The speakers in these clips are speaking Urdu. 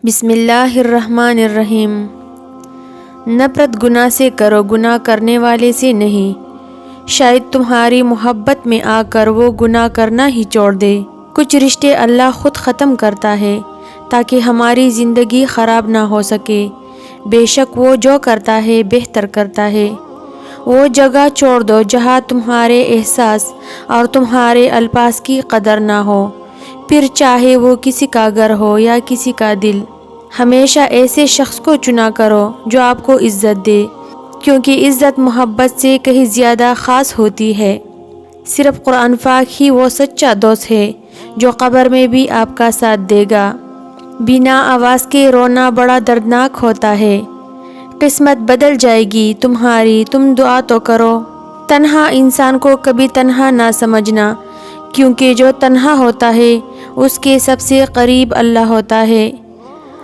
بسم اللہ الرحمن الرحیم۔ نفرت گناہ سے کرو، گناہ کرنے والے سے نہیں، شاید تمہاری محبت میں آ کر وہ گناہ کرنا ہی چھوڑ دے۔ کچھ رشتے اللہ خود ختم کرتا ہے تاکہ ہماری زندگی خراب نہ ہو سکے۔ بے شک وہ جو کرتا ہے بہتر کرتا ہے۔ وہ جگہ چھوڑ دو جہاں تمہارے احساس اور تمہارے الفاظ کی قدر نہ ہو، پھر چاہے وہ کسی کا گھر ہو یا کسی کا دل۔ ہمیشہ ایسے شخص کو چنا کرو جو آپ کو عزت دے، کیونکہ عزت محبت سے کہیں زیادہ خاص ہوتی ہے۔ صرف قرآن پاک ہی وہ سچا دوست ہے جو قبر میں بھی آپ کا ساتھ دے گا۔ بنا آواز کے رونا بڑا دردناک ہوتا ہے۔ قسمت بدل جائے گی تمہاری، تم دعا تو کرو۔ تنہا انسان کو کبھی تنہا نہ سمجھنا، کیونکہ جو تنہا ہوتا ہے اس کے سب سے قریب اللہ ہوتا ہے۔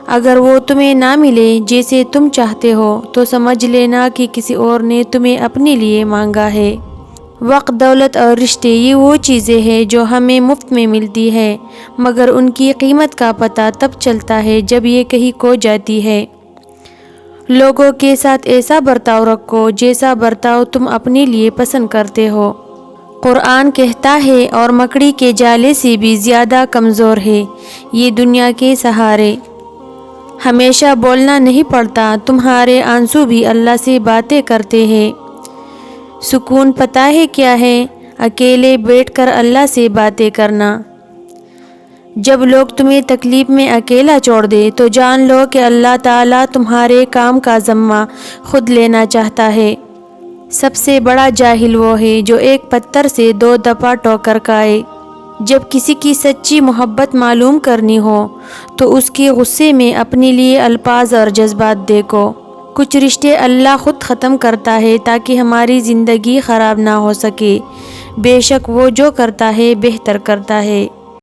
اگر وہ تمہیں نہ ملے جیسے تم چاہتے ہو تو سمجھ لینا کہ کسی اور نے تمہیں اپنے لیے مانگا ہے۔ وقت، دولت اور رشتے یہ وہ چیزیں ہیں جو ہمیں مفت میں ملتی ہے، مگر ان کی قیمت کا پتہ تب چلتا ہے جب یہ کہیں کھو جاتی ہے۔ لوگوں کے ساتھ ایسا برتاؤ رکھو جیسا برتاؤ تم اپنے لیے پسند کرتے ہو۔ قرآن کہتا ہے، اور مکڑی کے جالے سے بھی زیادہ کمزور ہے یہ دنیا کے سہارے۔ ہمیشہ بولنا نہیں پڑتا، تمہارے آنسو بھی اللہ سے باتیں کرتے ہیں۔ سکون پتہ ہے کیا ہے؟ اکیلے بیٹھ کر اللہ سے باتیں کرنا۔ جب لوگ تمہیں تکلیف میں اکیلا چھوڑ دے تو جان لو کہ اللہ تعالیٰ تمہارے کام کا ذمہ خود لینا چاہتا ہے۔ سب سے بڑا جاہل وہ ہے جو ایک پتھر سے 2 دفعہ ٹھوکر کھائے۔ جب کسی کی سچی محبت معلوم کرنی ہو تو اس کے غصے میں اپنے لیے الفاظ اور جذبات دیکھو۔ کچھ رشتے اللہ خود ختم کرتا ہے تاکہ ہماری زندگی خراب نہ ہو سکے۔ بے شک وہ جو کرتا ہے بہتر کرتا ہے۔